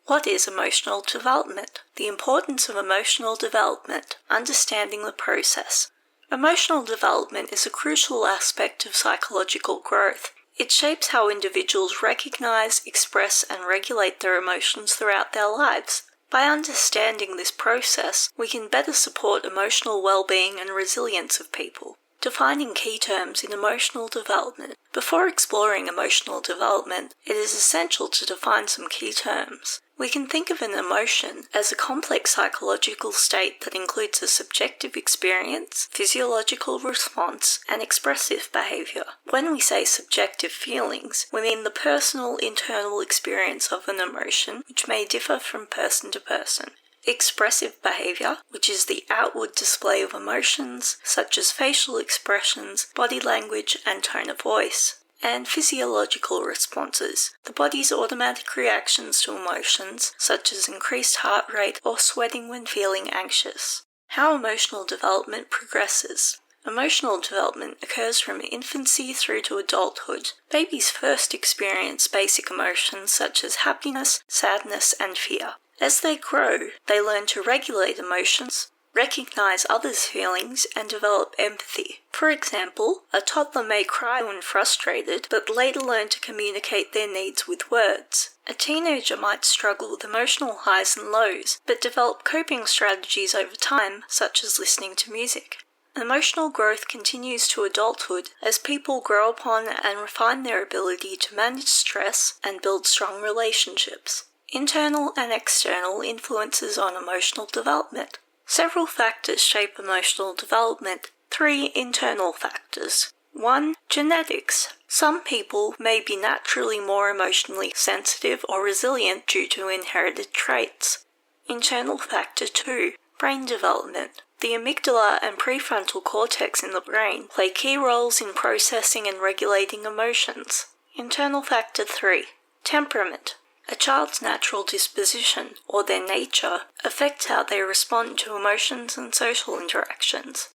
What is emotional development? The importance of emotional development, understanding the process. Emotional development is a crucial aspect of psychological growth. It shapes how individuals recognize, express, and regulate their emotions throughout their lives. By understanding this process, we can better support emotional well-being and resilience of people. Defining key terms in emotional development. Before exploring emotional development, it is essential to define some key terms. We can think of an emotion as a complex psychological state that includes a subjective experience, physiological response, and expressive behavior. When we say subjective feelings, we mean the personal internal experience of an emotion, which may differ from person to person. Expressive behavior, which is the outward display of emotions, such as facial expressions, body language, and tone of voice. And physiological responses, the body's automatic reactions to emotions, such as increased heart rate or sweating when feeling anxious. How emotional development progresses. Emotional development occurs from infancy through to adulthood. Babies first experience basic emotions such as happiness, sadness, and fear. As they grow, they learn to regulate emotions, recognize others' feelings, and develop empathy. For example, a toddler may cry when frustrated, but later learn to communicate their needs with words. A teenager might struggle with emotional highs and lows, but develop coping strategies over time, such as listening to music. Emotional growth continues to adulthood as people grow upon and refine their ability to manage stress and build strong relationships. Internal and external influences on emotional development. Several factors shape emotional development. 3 internal factors. 1. Genetics. Some people may be naturally more emotionally sensitive or resilient due to inherited traits. Internal factor 2. Brain development. The amygdala and prefrontal cortex in the brain play key roles in processing and regulating emotions. Internal factor 3. Temperament. A child's natural disposition, or their nature, affects how they respond to emotions and social interactions.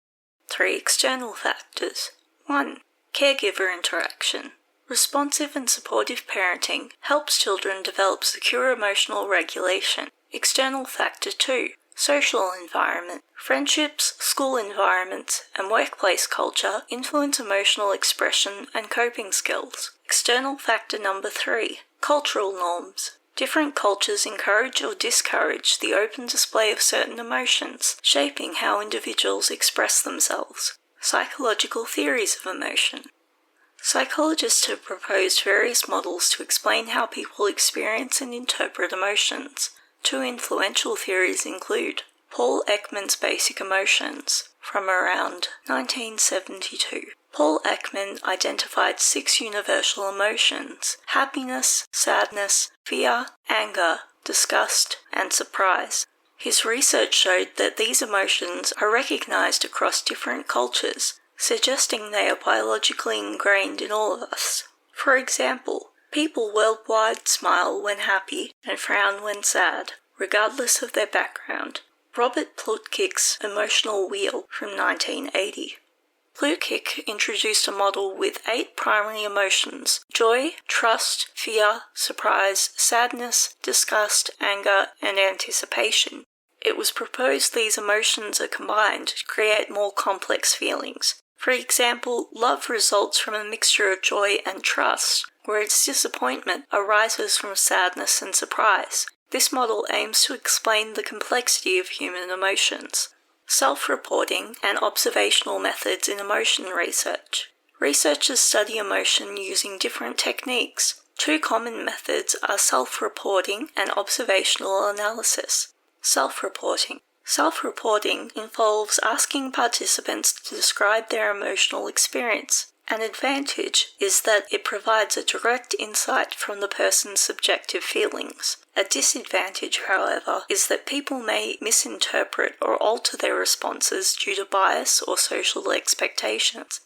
3 external factors. 1. Caregiver interaction. Responsive and supportive parenting helps children develop secure emotional regulation. External factor 2. Social environment. Friendships, school environments, and workplace culture influence emotional expression and coping skills. External factor number 3. Cultural norms. Different cultures encourage or discourage the open display of certain emotions, shaping how individuals express themselves. Psychological theories of emotion. Psychologists have proposed various models to explain how people experience and interpret emotions. 2 influential theories include Paul Ekman's Basic Emotions, from around 1972. Paul Ekman identified 6 universal emotions: happiness, sadness, fear, anger, disgust, and surprise. His research showed that these emotions are recognized across different cultures, suggesting they are biologically ingrained in all of us. For example, people worldwide smile when happy and frown when sad, regardless of their background. Robert Plutchik's Emotional Wheel from 1980. Plutchik introduced a model with 8 primary emotions: joy, trust, fear, surprise, sadness, disgust, anger, and anticipation. It was proposed these emotions are combined to create more complex feelings. For example, love results from a mixture of joy and trust, whereas disappointment arises from sadness and surprise. This model aims to explain the complexity of human emotions. Self-reporting and observational methods in emotion research. Researchers study emotion using different techniques. 2 common methods are self-reporting and observational analysis. Self-reporting. Self-reporting involves asking participants to describe their emotional experience. An advantage is that it provides a direct insight from the person's subjective feelings. A disadvantage, however, is that people may misinterpret or alter their responses due to bias or social expectations.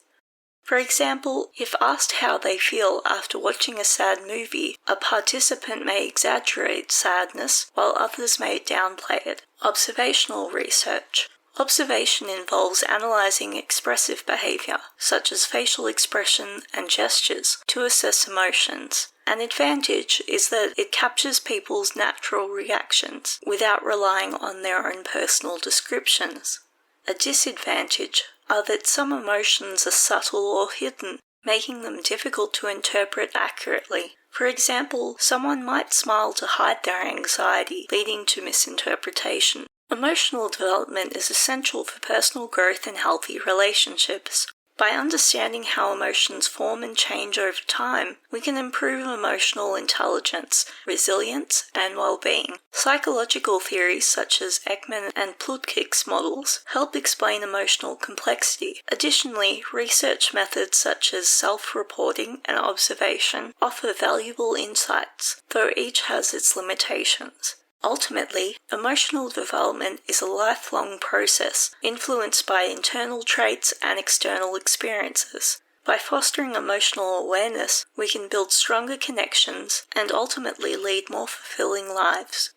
For example, if asked how they feel after watching a sad movie, a participant may exaggerate sadness while others may downplay it. Observational research. Observation involves analyzing expressive behavior, such as facial expression and gestures, to assess emotions. An advantage is that it captures people's natural reactions without relying on their own personal descriptions. A disadvantage are that some emotions are subtle or hidden, making them difficult to interpret accurately. For example, someone might smile to hide their anxiety, leading to misinterpretation. Emotional development is essential for personal growth and healthy relationships. By understanding how emotions form and change over time, we can improve emotional intelligence, resilience, and well-being. Psychological theories such as Ekman and Plutchik's models help explain emotional complexity. Additionally, research methods such as self-reporting and observation offer valuable insights, though each has its limitations. Ultimately, emotional development is a lifelong process influenced by internal traits and external experiences. By fostering emotional awareness, we can build stronger connections and ultimately lead more fulfilling lives.